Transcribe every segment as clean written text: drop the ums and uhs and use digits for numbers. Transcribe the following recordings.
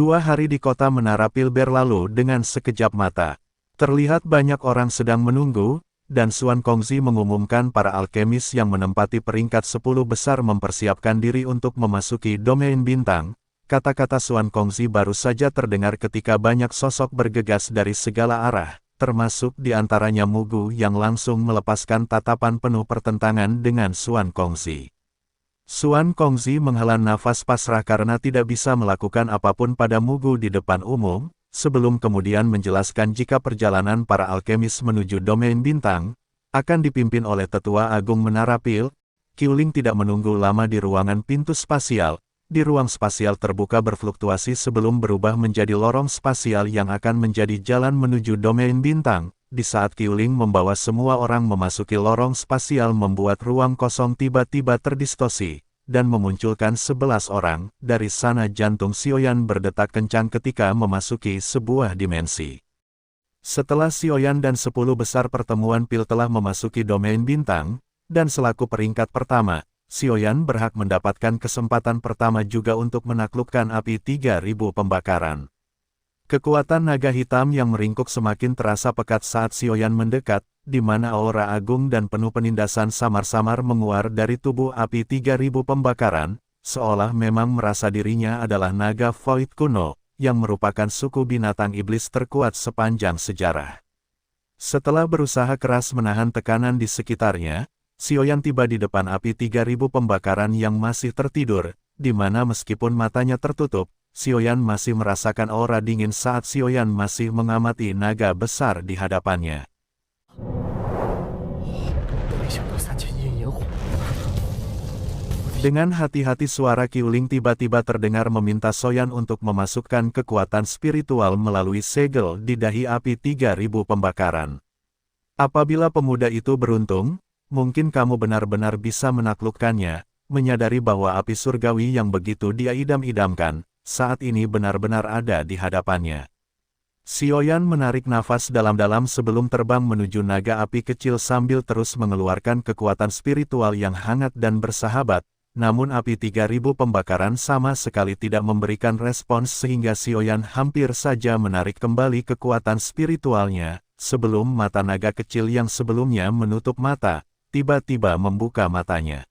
2 hari di kota Menara Pil berlalu dengan sekejap mata. Terlihat banyak orang sedang menunggu, dan Xuan Kongzi mengumumkan para alkemis yang menempati peringkat 10 besar mempersiapkan diri untuk memasuki domain bintang. Kata-kata Xuan Kongzi baru saja terdengar ketika banyak sosok bergegas dari segala arah, termasuk di antaranya Mugu yang langsung melepaskan tatapan penuh pertentangan dengan Xuan Kongzi. Xuan Kongzi menghela nafas pasrah karena tidak bisa melakukan apapun pada Mugu di depan umum, sebelum kemudian menjelaskan jika perjalanan para alkemis menuju domain bintang akan dipimpin oleh Tetua Agung Menara Pil. Qiuling tidak menunggu lama di ruangan pintu spasial. Di ruang spasial terbuka berfluktuasi sebelum berubah menjadi lorong spasial yang akan menjadi jalan menuju domain bintang. Di saat Qiuling membawa semua orang memasuki lorong spasial membuat ruang kosong tiba-tiba terdistorsi, dan memunculkan 11 orang. Dari sana jantung Xiaoyan berdetak kencang ketika memasuki sebuah dimensi. Setelah Xiaoyan dan 10 besar pertemuan pil telah memasuki domain bintang, dan selaku peringkat pertama, Xiaoyan berhak mendapatkan kesempatan pertama juga untuk menaklukkan api 3000 pembakaran. Kekuatan naga hitam yang meringkuk semakin terasa pekat saat Xiaoyan mendekat, di mana aura agung dan penuh penindasan samar-samar menguar dari tubuh api 3000 pembakaran, seolah memang merasa dirinya adalah naga Void kuno, yang merupakan suku binatang iblis terkuat sepanjang sejarah. Setelah berusaha keras menahan tekanan di sekitarnya, Xiaoyan tiba di depan api 3000 pembakaran yang masih tertidur, di mana meskipun matanya tertutup, Xiaoyan masih merasakan aura dingin saat Xiaoyan masih mengamati naga besar di hadapannya. Dengan hati-hati suara Qiuling tiba-tiba terdengar meminta Xiaoyan untuk memasukkan kekuatan spiritual melalui segel di dahi api 3000 pembakaran. Apabila pemuda itu beruntung, mungkin kamu benar-benar bisa menaklukkannya, menyadari bahwa api surgawi yang begitu dia idam-idamkan, saat ini benar-benar ada di hadapannya. Xiaoyan menarik nafas dalam-dalam sebelum terbang menuju naga api kecil sambil terus mengeluarkan kekuatan spiritual yang hangat dan bersahabat, namun api 3000 pembakaran sama sekali tidak memberikan respons sehingga Xiaoyan hampir saja menarik kembali kekuatan spiritualnya, sebelum mata naga kecil yang sebelumnya menutup mata, tiba-tiba membuka matanya.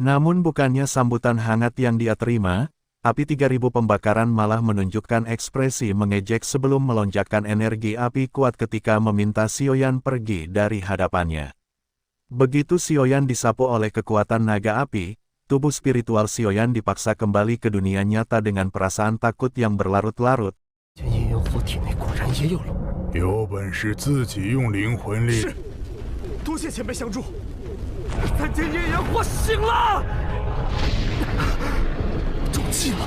Namun bukannya sambutan hangat yang dia terima, api 3000 pembakaran malah menunjukkan ekspresi mengejek sebelum melonjakkan energi api kuat ketika meminta Xiaoyan pergi dari hadapannya. Begitu Xiaoyan disapu oleh kekuatan naga api, tubuh spiritual Xiaoyan dipaksa kembali ke dunia nyata dengan perasaan takut yang berlarut-larut.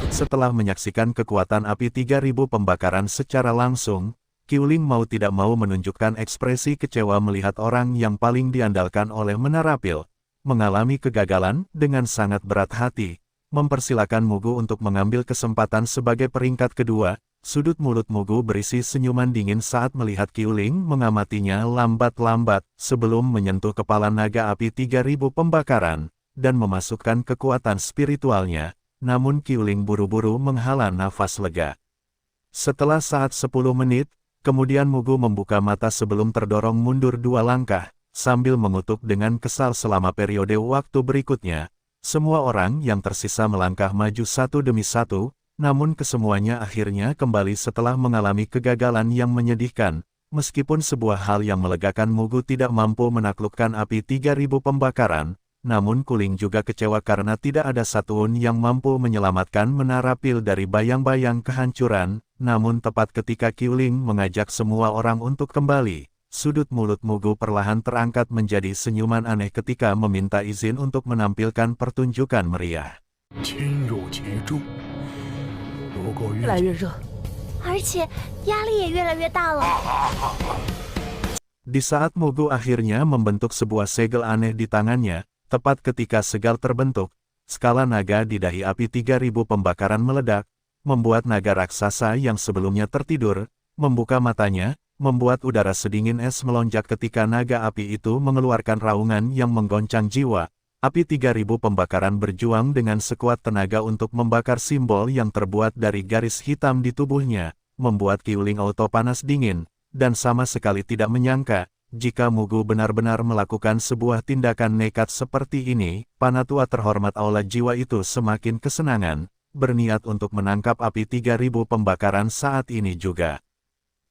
Setelah menyaksikan kekuatan api 3000 pembakaran secara langsung, Qiuling mau tidak mau menunjukkan ekspresi kecewa melihat orang yang paling diandalkan oleh Menara Pil mengalami kegagalan. Dengan sangat berat hati, mempersilakan Mugu untuk mengambil kesempatan sebagai peringkat kedua. Sudut mulut Mugu berisi senyuman dingin saat melihat Qiuling mengamatinya lambat-lambat sebelum menyentuh kepala naga api 3000 pembakaran dan memasukkan kekuatan spiritualnya. Namun Qiuling buru-buru menghala nafas lega. Setelah saat 10 menit, kemudian Mugu membuka mata sebelum terdorong mundur 2 langkah, sambil mengutuk dengan kesal selama periode waktu berikutnya. Semua orang yang tersisa melangkah maju satu demi satu, namun kesemuanya akhirnya kembali setelah mengalami kegagalan yang menyedihkan. Meskipun sebuah hal yang melegakan Mugu tidak mampu menaklukkan api 3000 pembakaran, namun Qiuling juga kecewa karena tidak ada satupun yang mampu menyelamatkan Menara Pil dari bayang-bayang kehancuran. Namun tepat ketika Qiuling mengajak semua orang untuk kembali, sudut mulut Mugu perlahan terangkat menjadi senyuman aneh ketika meminta izin untuk menampilkan pertunjukan meriah. Di saat Mugu akhirnya membentuk sebuah segel aneh di tangannya, tepat ketika segel terbentuk, skala naga di dahi api 3000 pembakaran meledak, membuat naga raksasa yang sebelumnya tertidur, membuka matanya, membuat udara sedingin es melonjak ketika naga api itu mengeluarkan raungan yang menggoncang jiwa. Api 3000 pembakaran berjuang dengan sekuat tenaga untuk membakar simbol yang terbuat dari garis hitam di tubuhnya, membuat Qiuling Auto panas dingin, dan sama sekali tidak menyangka, jika Mugu benar-benar melakukan sebuah tindakan nekat seperti ini. Panatua terhormat Aula Jiwa itu semakin kesenangan, berniat untuk menangkap api 3000 pembakaran saat ini juga.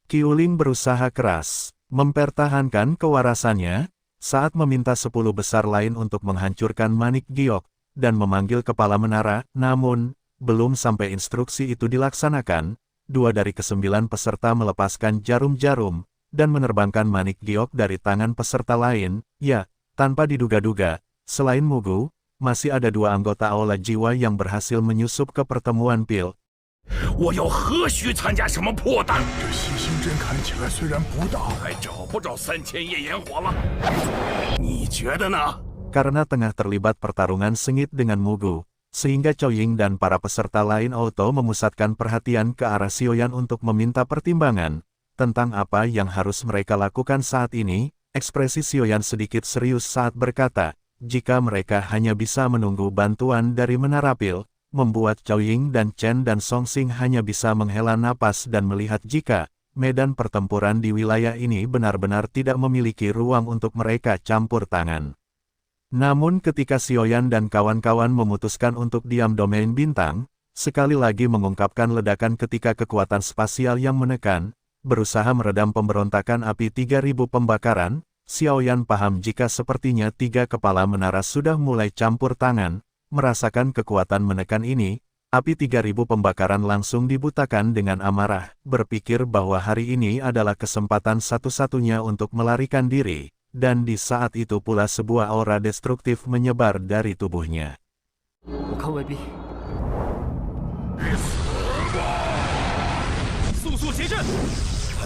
Qiuling berusaha keras, mempertahankan kewarasannya, saat meminta 10 besar lain untuk menghancurkan Manik Giok, dan memanggil kepala menara. Namun, belum sampai instruksi itu dilaksanakan, 2 dari ke-9 peserta melepaskan jarum-jarum, dan menerbangkan Manik Giok dari tangan peserta lain. Ya, tanpa diduga-duga, selain Mugu, masih ada 2 anggota Aula Jiwa yang berhasil menyusup ke pertemuan Pil. 我又何须参加什么破蛋？这西星阵看起来虽然不大，还找不找3000夜炎火了？你觉得呢？ Karena tengah terlibat pertarungan sengit dengan Mugu, sehingga Cao Ying dan para peserta lain auto memusatkan perhatian ke arah Xiaoyan untuk meminta pertimbangan tentang apa yang harus mereka lakukan saat ini. Ekspresi Xiaoyan sedikit serius saat berkata, jika mereka hanya bisa menunggu bantuan dari Menara Pil, membuat Cao Ying dan Chen dan Songxing hanya bisa menghela napas dan melihat jika medan pertempuran di wilayah ini benar-benar tidak memiliki ruang untuk mereka campur tangan. Namun ketika Xiaoyan dan kawan-kawan memutuskan untuk diam, domain bintang sekali lagi mengungkapkan ledakan ketika kekuatan spasial yang menekan, berusaha meredam pemberontakan api 3000 pembakaran. Xiaoyan paham jika sepertinya 3 kepala menara sudah mulai campur tangan. Merasakan kekuatan menekan ini, api 3000 pembakaran langsung dibutakan dengan amarah, berpikir bahwa hari ini adalah kesempatan satu-satunya untuk melarikan diri, dan di saat itu pula sebuah aura destruktif menyebar dari tubuhnya.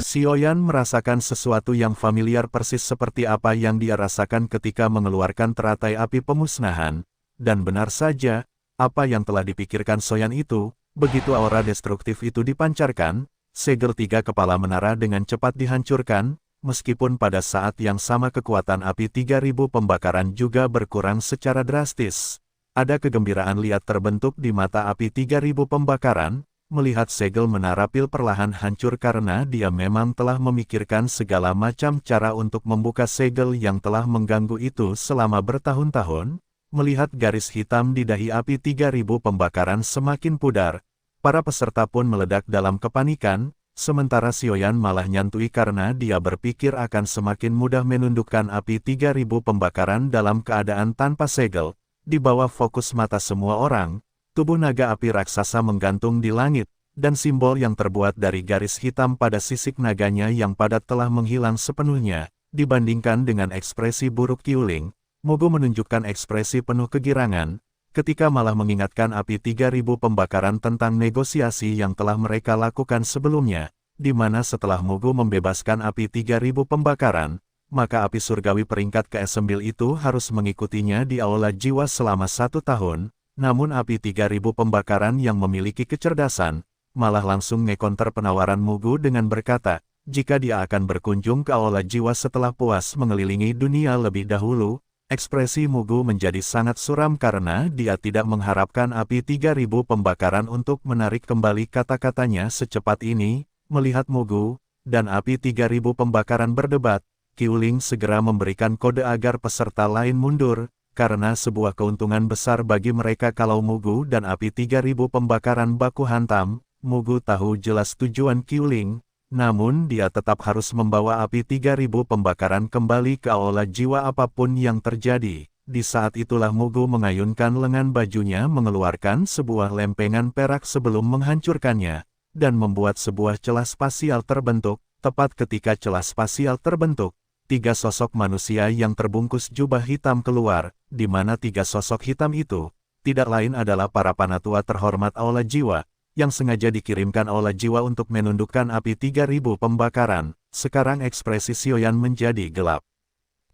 Xiaoyan merasakan sesuatu yang familiar persis seperti apa yang dia rasakan ketika mengeluarkan teratai api pemusnahan. Dan benar saja, apa yang telah dipikirkan Xiaoyan itu, begitu aura destruktif itu dipancarkan, segel 3 kepala menara dengan cepat dihancurkan, meskipun pada saat yang sama kekuatan api 3000 pembakaran juga berkurang secara drastis. Ada kegembiraan lihat terbentuk di mata api 3000 pembakaran, melihat segel Menara Pil perlahan hancur karena dia memang telah memikirkan segala macam cara untuk membuka segel yang telah mengganggu itu selama bertahun-tahun. Melihat garis hitam di dahi api 3000 pembakaran semakin pudar, para peserta pun meledak dalam kepanikan, sementara Xiaoyan malah nyantui karena dia berpikir akan semakin mudah menundukkan api 3000 pembakaran dalam keadaan tanpa segel. Di bawah fokus mata semua orang, tubuh naga api raksasa menggantung di langit, dan simbol yang terbuat dari garis hitam pada sisik naganya yang padat telah menghilang sepenuhnya. Dibandingkan dengan ekspresi buruk Qiuling, Mugu menunjukkan ekspresi penuh kegirangan, ketika malah mengingatkan api 3000 pembakaran tentang negosiasi yang telah mereka lakukan sebelumnya, di mana setelah Mugu membebaskan api 3000 pembakaran, maka api surgawi peringkat ke-9 itu harus mengikutinya di Aula Jiwa selama 1 tahun, namun api 3000 pembakaran yang memiliki kecerdasan, malah langsung ngekonter penawaran Mugu dengan berkata, jika dia akan berkunjung ke Aula Jiwa setelah puas mengelilingi dunia lebih dahulu. Ekspresi Mugu menjadi sangat suram karena dia tidak mengharapkan api 3000 pembakaran untuk menarik kembali kata-katanya secepat ini. Melihat Mugu dan api 3000 pembakaran berdebat, Qiuling segera memberikan kode agar peserta lain mundur, karena sebuah keuntungan besar bagi mereka kalau Mugu dan api 3000 pembakaran baku hantam. Mugu tahu jelas tujuan Qiuling, namun dia tetap harus membawa api 3000 pembakaran kembali ke Aula Jiwa apapun yang terjadi. Di saat itulah Mugu mengayunkan lengan bajunya mengeluarkan sebuah lempengan perak sebelum menghancurkannya, dan membuat sebuah celah spasial terbentuk. Tepat ketika celah spasial terbentuk, 3 sosok manusia yang terbungkus jubah hitam keluar, di mana 3 sosok hitam itu tidak lain adalah para panatua terhormat Aula Jiwa, yang sengaja dikirimkan Aula Jiwa untuk menundukkan api 3000 pembakaran. Sekarang ekspresi Xiaoyan menjadi gelap.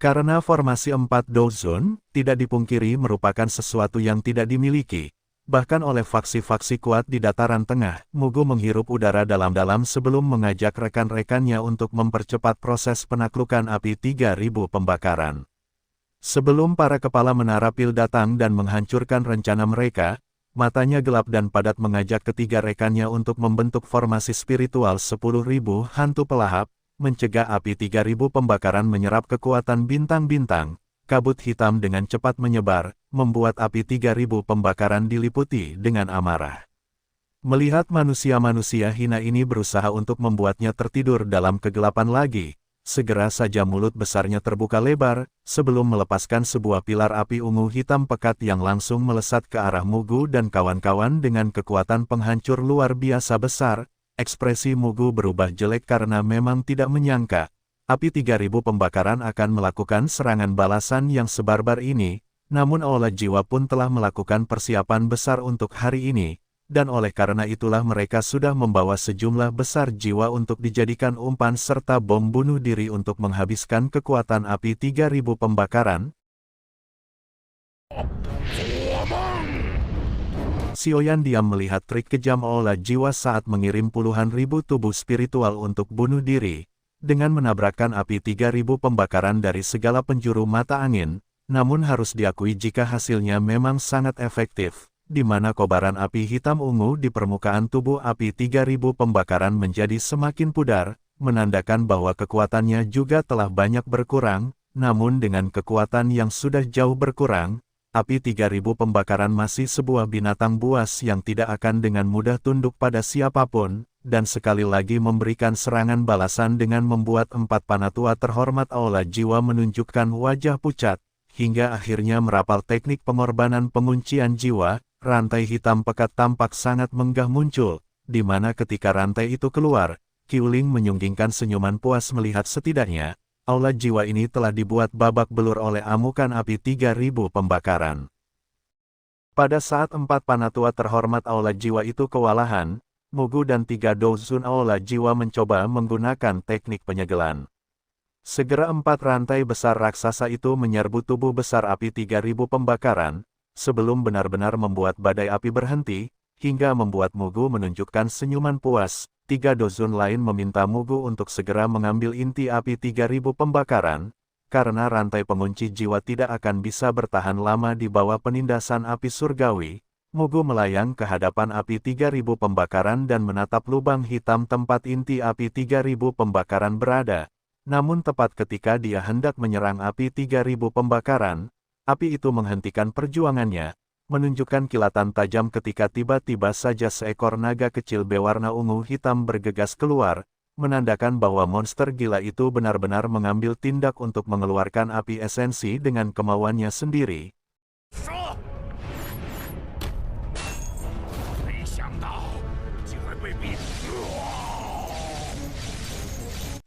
Karena formasi 4 Dozun, tidak dipungkiri merupakan sesuatu yang tidak dimiliki, bahkan oleh faksi-faksi kuat di dataran tengah. Mugu menghirup udara dalam-dalam sebelum mengajak rekan-rekannya untuk mempercepat proses penaklukan api 3000 pembakaran. Sebelum para kepala menara pil datang dan menghancurkan rencana mereka, matanya gelap dan padat mengajak ketiga rekannya untuk membentuk formasi spiritual 10.000 hantu pelahap, mencegah api 3.000 pembakaran menyerap kekuatan bintang-bintang. Kabut hitam dengan cepat menyebar, membuat api 3.000 pembakaran diliputi dengan amarah. Melihat manusia-manusia hina ini berusaha untuk membuatnya tertidur dalam kegelapan lagi, segera saja mulut besarnya terbuka lebar, sebelum melepaskan sebuah pilar api ungu hitam pekat yang langsung melesat ke arah Mugu dan kawan-kawan dengan kekuatan penghancur luar biasa besar. Ekspresi Mugu berubah jelek karena memang tidak menyangka, api 3.000 pembakaran akan melakukan serangan balasan yang sebarbar ini, namun Aula Jiwa pun telah melakukan persiapan besar untuk hari ini, dan oleh karena itulah mereka sudah membawa sejumlah besar jiwa untuk dijadikan umpan serta bom bunuh diri untuk menghabiskan kekuatan api 3.000 pembakaran. Xiaoyan diam melihat trik kejam Aula Jiwa saat mengirim puluhan ribu tubuh spiritual untuk bunuh diri, dengan menabrakkan api 3.000 pembakaran dari segala penjuru mata angin, namun harus diakui jika hasilnya memang sangat efektif, di mana kobaran api hitam ungu di permukaan tubuh api 3.000 pembakaran menjadi semakin pudar, menandakan bahwa kekuatannya juga telah banyak berkurang, namun dengan kekuatan yang sudah jauh berkurang, api 3.000 pembakaran masih sebuah binatang buas yang tidak akan dengan mudah tunduk pada siapapun, dan sekali lagi memberikan serangan balasan dengan membuat empat panatua terhormat Aula Jiwa menunjukkan wajah pucat, hingga akhirnya merapal teknik pengorbanan penguncian jiwa. Rantai hitam pekat tampak sangat menggah muncul, di mana ketika rantai itu keluar, Qiuling menyunggingkan senyuman puas melihat setidaknya, Aula Jiwa ini telah dibuat babak belur oleh amukan api 3.000 pembakaran. Pada saat empat panatua terhormat Aula Jiwa itu kewalahan, Mugu dan 3 Dozun Aula Jiwa mencoba menggunakan teknik penyegelan. Segera empat rantai besar raksasa itu menyerbu tubuh besar api 3.000 pembakaran, sebelum benar-benar membuat badai api berhenti, hingga membuat Mugu menunjukkan senyuman puas. 3 Dozun lain meminta Mugu untuk segera mengambil inti api 3.000 pembakaran, karena rantai pengunci jiwa tidak akan bisa bertahan lama di bawah penindasan api surgawi. Mugu melayang ke hadapan api 3.000 pembakaran dan menatap lubang hitam tempat inti api 3.000 pembakaran berada. Namun tepat ketika dia hendak menyerang api 3.000 pembakaran, api itu menghentikan perjuangannya, menunjukkan kilatan tajam ketika tiba-tiba saja seekor naga kecil berwarna ungu hitam bergegas keluar, menandakan bahwa monster gila itu benar-benar mengambil tindak untuk mengeluarkan api esensi dengan kemauannya sendiri.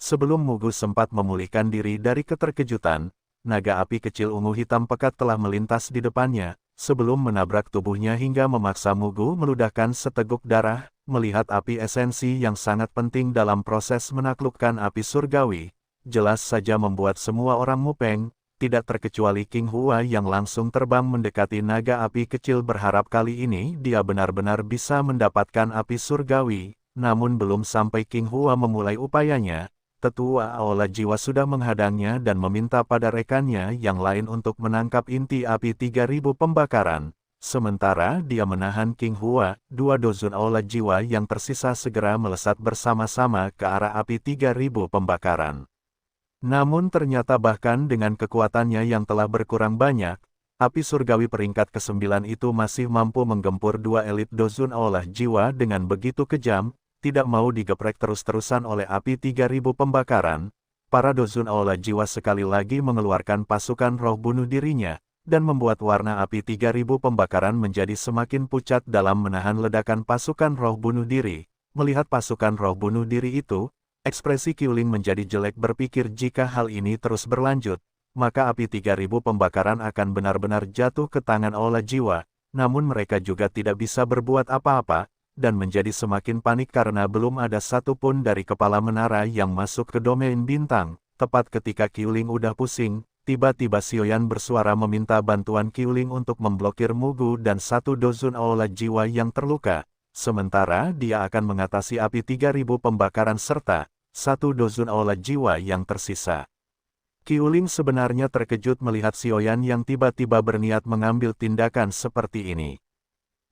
Sebelum Mugu sempat memulihkan diri dari keterkejutan, naga api kecil ungu hitam pekat telah melintas di depannya, sebelum menabrak tubuhnya hingga memaksa Mugu meludahkan seteguk darah. Melihat api esensi yang sangat penting dalam proses menaklukkan api surgawi, jelas saja membuat semua orang mupeng, tidak terkecuali King Hua yang langsung terbang mendekati naga api kecil berharap kali ini dia benar-benar bisa mendapatkan api surgawi. Namun belum sampai King Hua memulai upayanya, Tetua Aula Jiwa sudah menghadangnya dan meminta pada rekannya yang lain untuk menangkap inti api 3.000 pembakaran. Sementara dia menahan King Hua, 2 Dozun Aula Jiwa yang tersisa segera melesat bersama-sama ke arah api 3.000 pembakaran. Namun ternyata bahkan dengan kekuatannya yang telah berkurang banyak, api surgawi peringkat ke-9 itu masih mampu menggempur 2 elit Dozun Aula Jiwa dengan begitu kejam. Tidak mau digeprek terus-terusan oleh api 3.000 pembakaran, para Dozun Aula Jiwa sekali lagi mengeluarkan pasukan roh bunuh dirinya, dan membuat warna api 3.000 pembakaran menjadi semakin pucat dalam menahan ledakan pasukan roh bunuh diri. Melihat pasukan roh bunuh diri itu, ekspresi Qiuling menjadi jelek berpikir jika hal ini terus berlanjut, maka api 3.000 pembakaran akan benar-benar jatuh ke tangan Aula Jiwa, namun mereka juga tidak bisa berbuat apa-apa, dan menjadi semakin panik karena belum ada satupun dari kepala menara yang masuk ke domain bintang. Tepat ketika Qiuling udah pusing, tiba-tiba Xiaoyan bersuara meminta bantuan Qiuling untuk memblokir Mugu dan 1 Dozun Aula Jiwa yang terluka. Sementara dia akan mengatasi api 3.000 pembakaran serta 1 Dozun Aula Jiwa yang tersisa. Qiuling sebenarnya terkejut melihat Xiaoyan yang tiba-tiba berniat mengambil tindakan seperti ini.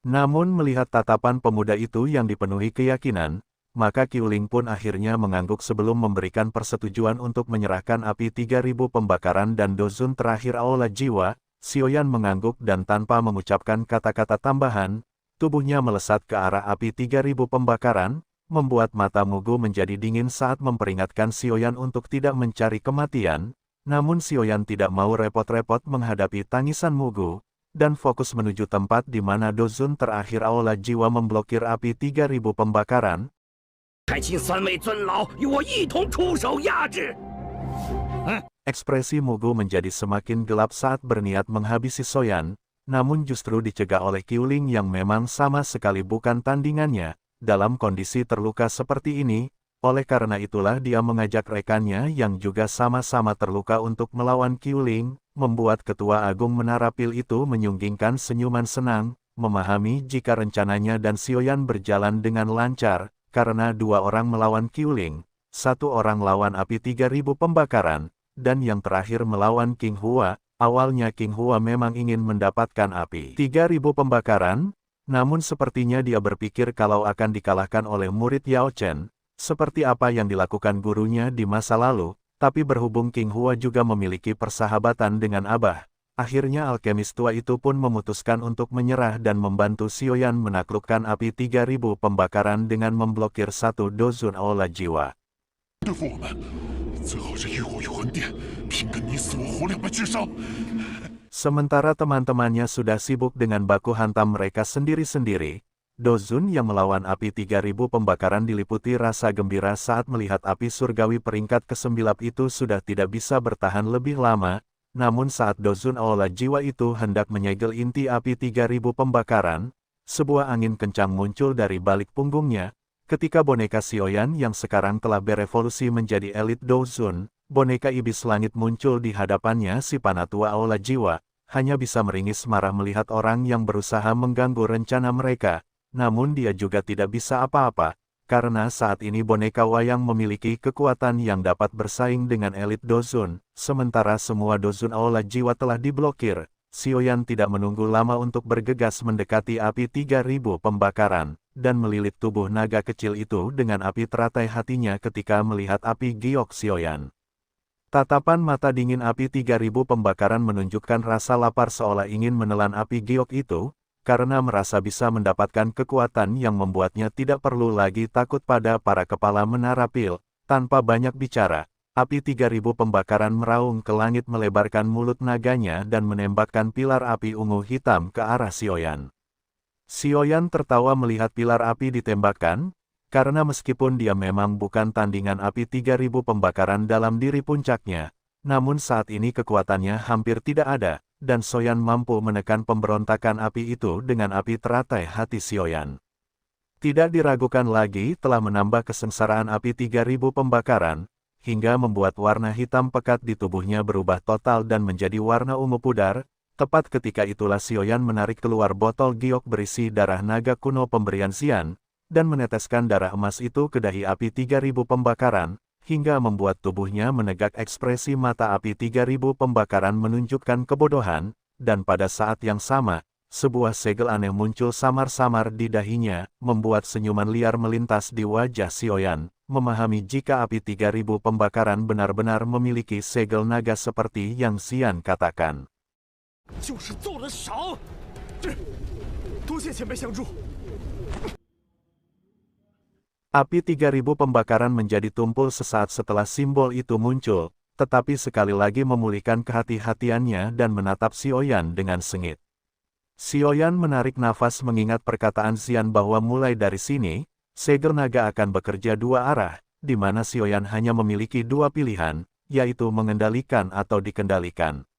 Namun melihat tatapan pemuda itu yang dipenuhi keyakinan, maka Qiuling pun akhirnya mengangguk sebelum memberikan persetujuan untuk menyerahkan api 3000 pembakaran dan dozun terakhir aula jiwa. Xiaoyan mengangguk dan tanpa mengucapkan kata-kata tambahan, tubuhnya melesat ke arah api 3000 pembakaran, membuat mata Mugu menjadi dingin saat memperingatkan Xiaoyan untuk tidak mencari kematian. Namun Xiaoyan tidak mau repot-repot menghadapi tangisan Mugu, dan fokus menuju tempat di mana dozun terakhir aula jiwa memblokir api 3000 pembakaran. 还请三位尊老与我一同出手压制。 Ekspresi Mugu menjadi semakin gelap saat berniat menghabisi Xiaoyan, namun justru dicegah oleh Qiuling yang memang sama sekali bukan tandingannya. Dalam kondisi terluka seperti ini, oleh karena itulah dia mengajak rekannya yang juga sama-sama terluka untuk melawan Qiuling, membuat Ketua Agung Menara Pil itu menyunggingkan senyuman senang, memahami jika rencananya dan Xiaoyan berjalan dengan lancar, karena dua orang melawan Qiuling, satu orang lawan api 3000 pembakaran, dan yang terakhir melawan King Hua. Awalnya King Hua memang ingin mendapatkan api 3000 pembakaran, namun sepertinya dia berpikir kalau akan dikalahkan oleh murid Yao Chen, seperti apa yang dilakukan gurunya di masa lalu, tapi berhubung King Hua juga memiliki persahabatan dengan Abah, akhirnya alkemis tua itu pun memutuskan untuk menyerah dan membantu Xiaoyan menaklukkan api 3000 pembakaran dengan memblokir satu dozun aula jiwa. 对付我们，最好是浴火永恒殿，拼个你死我活200至少。 Sementara teman-temannya sudah sibuk dengan baku hantam mereka sendiri-sendiri, Dozun yang melawan api 3000 pembakaran diliputi rasa gembira saat melihat api surgawi peringkat ke-9 itu sudah tidak bisa bertahan lebih lama, namun saat Dozun aula jiwa itu hendak menyegel inti api 3000 pembakaran, sebuah angin kencang muncul dari balik punggungnya. Ketika boneka Xiaoyan yang sekarang telah berevolusi menjadi elit Dozun, boneka iblis langit muncul di hadapannya. Si Panatua aula jiwa hanya bisa meringis marah melihat orang yang berusaha mengganggu rencana mereka. Namun dia juga tidak bisa apa-apa, karena saat ini boneka wayang memiliki kekuatan yang dapat bersaing dengan elit Dozun. Sementara semua Dozun aula jiwa telah diblokir, Xiaoyan tidak menunggu lama untuk bergegas mendekati api 3000 pembakaran, dan melilit tubuh naga kecil itu dengan api teratai hatinya ketika melihat api giok Xiaoyan. Tatapan mata dingin api 3000 pembakaran menunjukkan rasa lapar seolah ingin menelan api giok itu, karena merasa bisa mendapatkan kekuatan yang membuatnya tidak perlu lagi takut pada para kepala menara pil. Tanpa banyak bicara, api 3000 pembakaran meraung ke langit melebarkan mulut naganya dan menembakkan pilar api ungu hitam ke arah Xiaoyan. Xiaoyan tertawa melihat pilar api ditembakkan, karena meskipun dia memang bukan tandingan api 3000 pembakaran dalam diri puncaknya, namun saat ini kekuatannya hampir tidak ada, dan Xiaoyan mampu menekan pemberontakan api itu dengan api teratai hati Xiaoyan. Tidak diragukan lagi telah menambah kesengsaraan api 3000 pembakaran, hingga membuat warna hitam pekat di tubuhnya berubah total dan menjadi warna ungu pudar. Tepat ketika itulah Xiaoyan menarik keluar botol giok berisi darah naga kuno pemberian Xian, dan meneteskan darah emas itu ke dahi api 3000 pembakaran, hingga membuat tubuhnya menegak. Ekspresi mata api 3000 pembakaran menunjukkan kebodohan, dan pada saat yang sama, sebuah segel aneh muncul samar-samar di dahinya, membuat senyuman liar melintas di wajah Xiaoyan, memahami jika api 3000 pembakaran benar-benar memiliki segel naga seperti yang Xian katakan. 就是揍的少。多谢前辈相助。 Api 3000 pembakaran menjadi tumpul sesaat setelah simbol itu muncul, tetapi sekali lagi memulihkan kehati-hatiannya dan menatap Xiaoyan dengan sengit. Xiaoyan menarik nafas mengingat perkataan Xian bahwa mulai dari sini, segel naga akan bekerja dua arah, di mana Xiaoyan hanya memiliki dua pilihan, yaitu mengendalikan atau dikendalikan.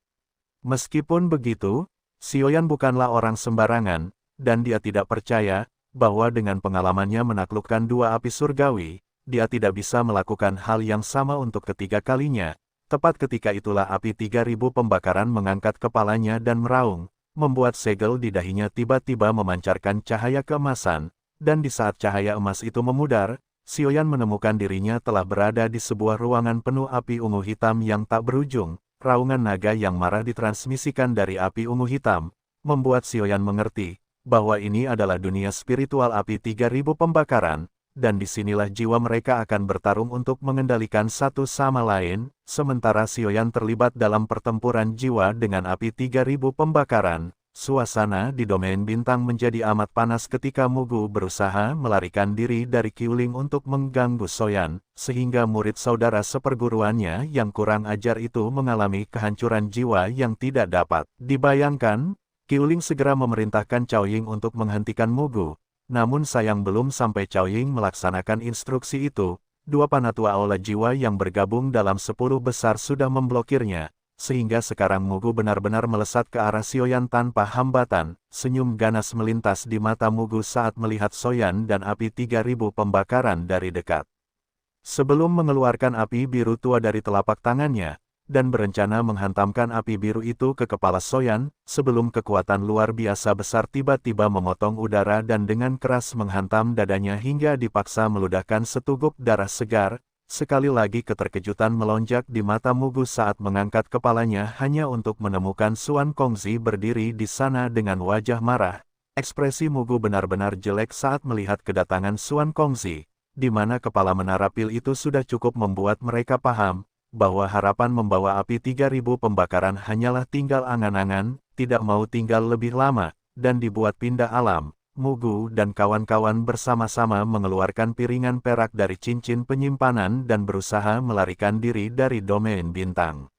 Meskipun begitu, Xiaoyan bukanlah orang sembarangan, dan dia tidak percaya bahwa dengan pengalamannya menaklukkan dua api surgawi, dia tidak bisa melakukan hal yang sama untuk ketiga kalinya. Tepat ketika itulah api 3000 pembakaran mengangkat kepalanya dan meraung, membuat segel di dahinya tiba-tiba memancarkan cahaya keemasan, dan di saat cahaya emas itu memudar, Xiaoyan menemukan dirinya telah berada di sebuah ruangan penuh api ungu hitam yang tak berujung. Raungan naga yang marah ditransmisikan dari api ungu hitam, membuat Xiaoyan mengerti bahwa ini adalah dunia spiritual api 3000 pembakaran, dan disinilah jiwa mereka akan bertarung untuk mengendalikan satu sama lain, sementara Xiaoyan terlibat dalam pertempuran jiwa dengan api 3000 pembakaran. Suasana di domain bintang menjadi amat panas ketika Mugu berusaha melarikan diri dari Qiuling untuk mengganggu Xiaoyan, sehingga murid saudara seperguruannya yang kurang ajar itu mengalami kehancuran jiwa yang tidak dapat dibayangkan. Qiuling segera memerintahkan Cao Ying untuk menghentikan Mugu, namun sayang belum sampai Cao Ying melaksanakan instruksi itu, dua panatua aula jiwa yang bergabung dalam 10 besar sudah memblokirnya. Sehingga sekarang Mugu benar-benar melesat ke arah Xiaoyan tanpa hambatan. Senyum ganas melintas di mata Mugu saat melihat Xiaoyan dan api 3000 pembakaran dari dekat. Sebelum mengeluarkan api biru tua dari telapak tangannya, dan berencana menghantamkan api biru itu ke kepala Xiaoyan, sebelum kekuatan luar biasa besar tiba-tiba memotong udara dan dengan keras menghantam dadanya hingga dipaksa meludahkan setuguk darah segar. Sekali lagi keterkejutan melonjak di mata Mugu saat mengangkat kepalanya hanya untuk menemukan Xuan Kongzi berdiri di sana dengan wajah marah. Ekspresi Mugu benar-benar jelek saat melihat kedatangan Xuan Kongzi, di mana kepala menara pil itu sudah cukup membuat mereka paham bahwa harapan membawa api 3000 pembakaran hanyalah tinggal angan-angan, tidak mau tinggal lebih lama, dan dibuat pindah alam. Mugu dan kawan-kawan bersama-sama mengeluarkan piringan perak dari cincin penyimpanan dan berusaha melarikan diri dari domain bintang.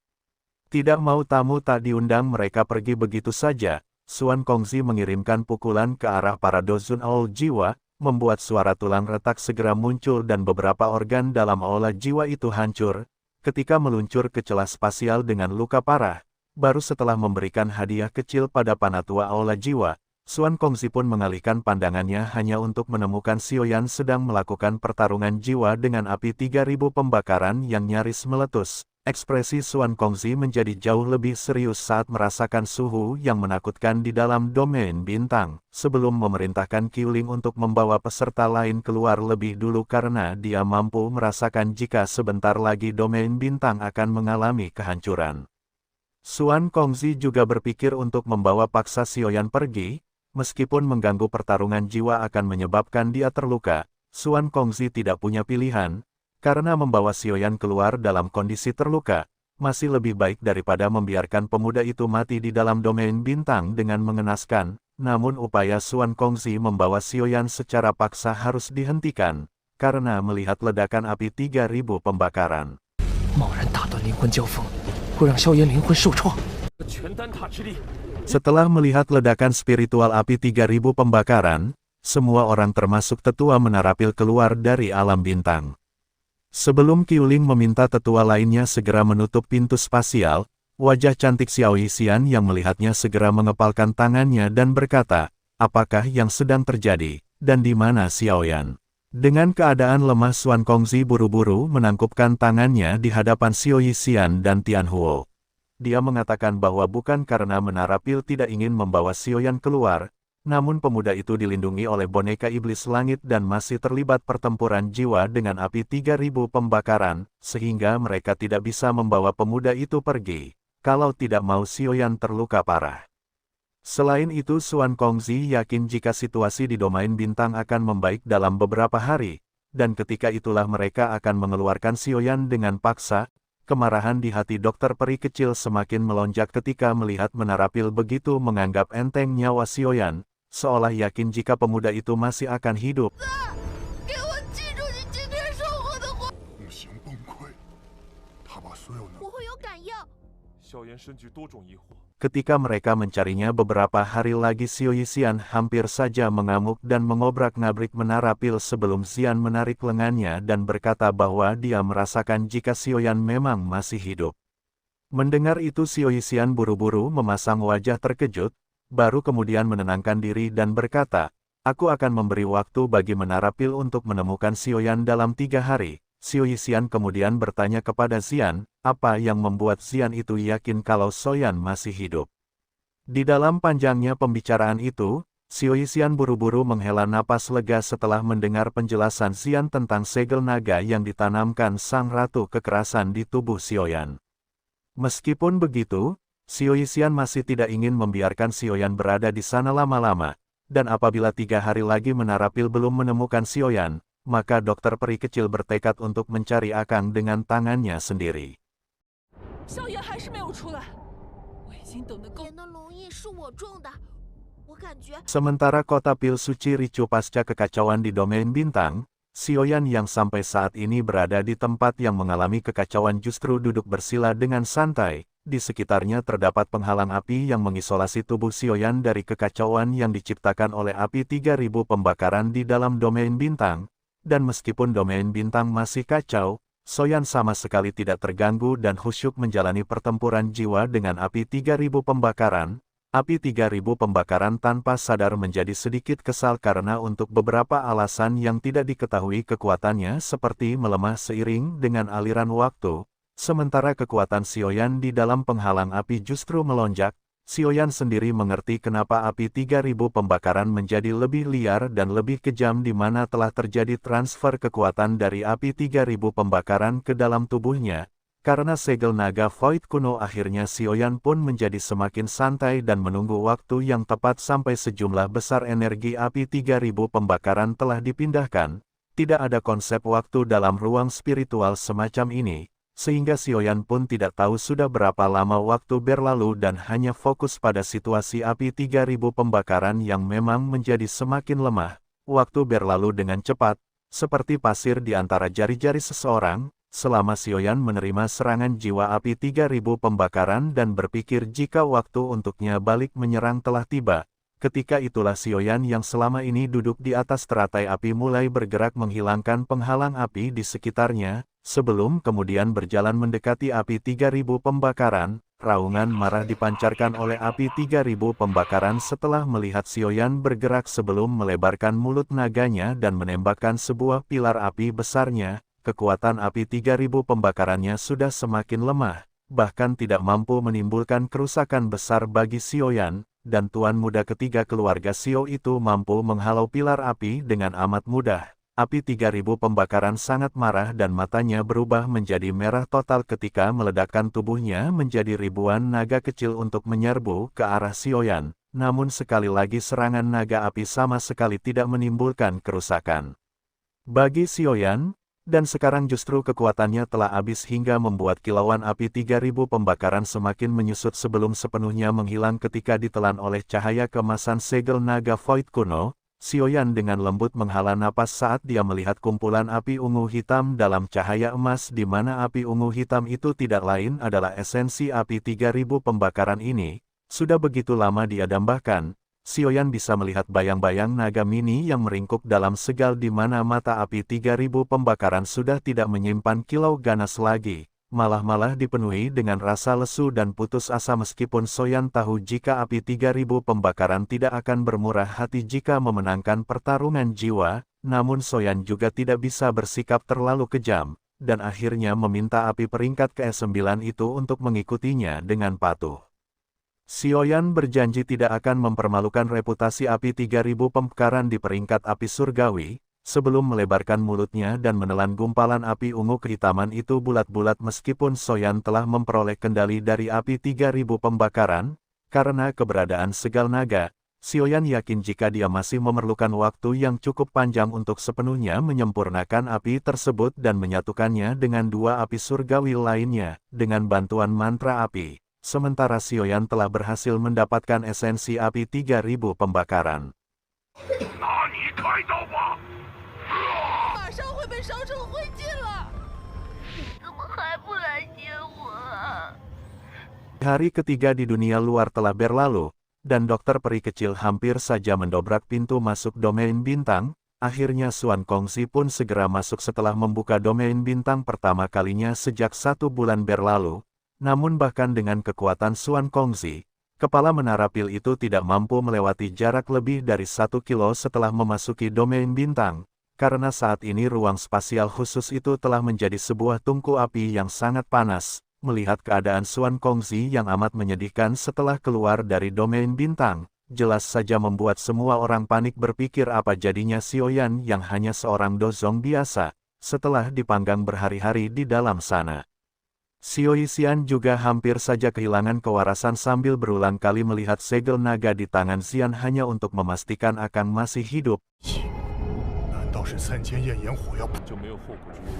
Tidak mau tamu tak diundang mereka pergi begitu saja. Xuan Kongzi mengirimkan pukulan ke arah para dozun aula jiwa, membuat suara tulang retak segera muncul dan beberapa organ dalam aula jiwa itu hancur, ketika meluncur ke celah spasial dengan luka parah. Baru setelah memberikan hadiah kecil pada panatua aula jiwa, Xuan Kongzi pun mengalihkan pandangannya hanya untuk menemukan Xiaoyan sedang melakukan pertarungan jiwa dengan api 3000 pembakaran yang nyaris meletus. Ekspresi Xuan Kongzi menjadi jauh lebih serius saat merasakan suhu yang menakutkan di dalam domain bintang, sebelum memerintahkan Qiuling untuk membawa peserta lain keluar lebih dulu karena dia mampu merasakan jika sebentar lagi domain bintang akan mengalami kehancuran. Xuan Kongzi juga berpikir untuk membawa paksa Xiaoyan pergi. Meskipun mengganggu pertarungan jiwa akan menyebabkan dia terluka, Xuan Kongzi tidak punya pilihan, karena membawa Xiaoyan keluar dalam kondisi terluka, masih lebih baik daripada membiarkan pemuda itu mati di dalam domain bintang dengan mengenaskan. Namun upaya Xuan Kongzi membawa Xiaoyan secara paksa harus dihentikan, karena melihat ledakan api 3000 pembakaran. 贸然打断灵魂交锋，会让萧炎灵魂受创。 全丹塔之力。 Setelah melihat ledakan spiritual api 3000 pembakaran, semua orang termasuk tetua menara pil keluar dari alam bintang. Sebelum Qiuling meminta tetua lainnya segera menutup pintu spasial, wajah cantik Xiao Yixian yang melihatnya segera mengepalkan tangannya dan berkata, apakah yang sedang terjadi, dan di mana Xiaoyan? Dengan keadaan lemah Xuan Kongzi buru-buru menangkupkan tangannya di hadapan Xiao Yixian dan Tianhuo. Dia mengatakan bahwa bukan karena menara pil tidak ingin membawa Xiaoyan keluar, namun pemuda itu dilindungi oleh boneka iblis langit dan masih terlibat pertempuran jiwa dengan api 3000 pembakaran, sehingga mereka tidak bisa membawa pemuda itu pergi, kalau tidak mau Xiaoyan terluka parah. Selain itu Xuan Kongzi yakin jika situasi di domain bintang akan membaik dalam beberapa hari, dan ketika itulah mereka akan mengeluarkan Xiaoyan dengan paksa. Kemarahan di hati dokter peri kecil semakin melonjak ketika melihat menara pil begitu menganggap enteng nyawa Xiaoyan, seolah yakin jika pemuda itu masih akan hidup. 不行崩溃，他把所有能。我会有感应。 萧炎深具多种疑惑。 Ketika mereka mencarinya beberapa hari lagi Xiao Yixian hampir saja mengamuk dan mengobrak-ngabrik menara pil sebelum Xian menarik lengannya dan berkata bahwa dia merasakan jika Xiaoyan memang masih hidup. Mendengar itu Xiao Yixian buru-buru memasang wajah terkejut, baru kemudian menenangkan diri dan berkata, aku akan memberi waktu bagi menara pil untuk menemukan Xiaoyan dalam 3 hari. Xiao Yixian kemudian bertanya kepada Xian, apa yang membuat Xian itu yakin kalau Xiaoyan masih hidup. Di dalam panjangnya pembicaraan itu, Xiao Xian buru-buru menghela napas lega setelah mendengar penjelasan Xian tentang segel naga yang ditanamkan sang ratu kekerasan di tubuh Xiaoyan. Meskipun begitu, Xiao Xian masih tidak ingin membiarkan Xiaoyan berada di sana lama-lama, dan apabila 3 hari lagi Menarapil belum menemukan Xiaoyan, maka dokter peri kecil bertekad untuk mencari Akang dengan tangannya sendiri. 校园还是没有出来，我已经等得够。年的龙印是我种的，我感觉 Sementara kota pil suci ricu pasca kekacauan di domain bintang, Xiaoyan yang sampai saat ini berada di tempat yang mengalami kekacauan justru duduk bersila dengan santai. Di sekitarnya terdapat penghalang api yang mengisolasi tubuh Xiaoyan dari kekacauan yang diciptakan oleh api 3000 pembakaran di dalam domain bintang. Dan meskipun domain bintang masih kacau, Xiaoyan sama sekali tidak terganggu dan khusyuk menjalani pertempuran jiwa dengan api 3000 pembakaran. Api 3000 pembakaran tanpa sadar menjadi sedikit kesal karena untuk beberapa alasan yang tidak diketahui kekuatannya seperti melemah seiring dengan aliran waktu. Sementara kekuatan Xiaoyan di dalam penghalang api justru melonjak, Xiaoyan sendiri mengerti kenapa api 3000 pembakaran menjadi lebih liar dan lebih kejam di mana telah terjadi transfer kekuatan dari api 3000 pembakaran ke dalam tubuhnya. Karena segel naga Void kuno akhirnya Xiaoyan pun menjadi semakin santai dan menunggu waktu yang tepat sampai sejumlah besar energi api 3000 pembakaran telah dipindahkan. Tidak ada konsep waktu dalam ruang spiritual semacam ini, sehingga Xiaoyan pun tidak tahu sudah berapa lama waktu berlalu dan hanya fokus pada situasi api 3000 pembakaran yang memang menjadi semakin lemah. Waktu berlalu dengan cepat, seperti pasir di antara jari-jari seseorang. Selama Xiaoyan menerima serangan jiwa api 3000 pembakaran dan berpikir jika waktu untuknya balik menyerang telah tiba, ketika itulah Xiaoyan yang selama ini duduk di atas teratai api mulai bergerak menghilangkan penghalang api di sekitarnya, sebelum kemudian berjalan mendekati api 3000 pembakaran. Raungan marah dipancarkan oleh api 3000 pembakaran setelah melihat Xiaoyan bergerak sebelum melebarkan mulut naganya dan menembakkan sebuah pilar api besarnya. Kekuatan api 3000 pembakarannya sudah semakin lemah, bahkan tidak mampu menimbulkan kerusakan besar bagi Xiaoyan, dan tuan muda ketiga keluarga Xiao itu mampu menghalau pilar api dengan amat mudah. Api 3000 pembakaran sangat marah dan matanya berubah menjadi merah total ketika meledakkan tubuhnya menjadi ribuan naga kecil untuk menyerbu ke arah Xiaoyan. Namun sekali lagi serangan naga api sama sekali tidak menimbulkan kerusakan bagi Xiaoyan. Dan sekarang justru kekuatannya telah habis hingga membuat kilauan api 3000 pembakaran semakin menyusut sebelum sepenuhnya menghilang ketika ditelan oleh cahaya kemasan segel naga Void kuno. Xiaoyan dengan lembut menghela napas saat dia melihat kumpulan api ungu hitam dalam cahaya emas di mana api ungu hitam itu tidak lain adalah esensi api 3000 pembakaran ini. Sudah begitu lama dia dambakan, Xiaoyan bisa melihat bayang-bayang naga mini yang meringkuk dalam segal di mana mata api 3000 pembakaran sudah tidak menyimpan kilau ganas lagi, malah dipenuhi dengan rasa lesu dan putus asa meskipun Xiaoyan tahu jika api 3000 pembakaran tidak akan bermurah hati jika memenangkan pertarungan jiwa, namun Xiaoyan juga tidak bisa bersikap terlalu kejam, dan akhirnya meminta api peringkat ke-9 itu untuk mengikutinya dengan patuh. Xiaoyan berjanji tidak akan mempermalukan reputasi api 3000 pembakaran di peringkat api surgawi, sebelum melebarkan mulutnya dan menelan gumpalan api ungu kehitaman itu bulat-bulat meskipun Xiaoyan telah memperoleh kendali dari api 3000 pembakaran. Karena keberadaan segal naga, Xiaoyan yakin jika dia masih memerlukan waktu yang cukup panjang untuk sepenuhnya menyempurnakan api tersebut dan menyatukannya dengan dua api surgawi lainnya, dengan bantuan mantra api. Sementara Xiaoyan telah berhasil mendapatkan esensi api 3000 pembakaran. 那你开刀吧！ 马上会被烧成灰烬了。你怎么还不来接我啊？ Hari ketiga di dunia luar telah berlalu, dan dokter peri kecil hampir saja mendobrak pintu masuk domain bintang. Akhirnya Xuan Kongzi pun segera masuk setelah membuka domain bintang pertama kalinya sejak 1 bulan berlalu. Namun bahkan dengan kekuatan Xuan Kongzi, kepala menara pil itu tidak mampu melewati jarak lebih dari 1 kilo setelah memasuki domain bintang, karena saat ini ruang spasial khusus itu telah menjadi sebuah tungku api yang sangat panas. Melihat keadaan Xuan Kongzi yang amat menyedihkan setelah keluar dari domain bintang, jelas saja membuat semua orang panik berpikir apa jadinya Xiaoyan yang hanya seorang dozong biasa, setelah dipanggang berhari-hari di dalam sana. Xiaoyan juga hampir saja kehilangan kewarasan sambil berulang kali melihat segel naga di tangan Xian hanya untuk memastikan Akang masih hidup. 难道是3000焰炎火药？ 就没有后顾之忧。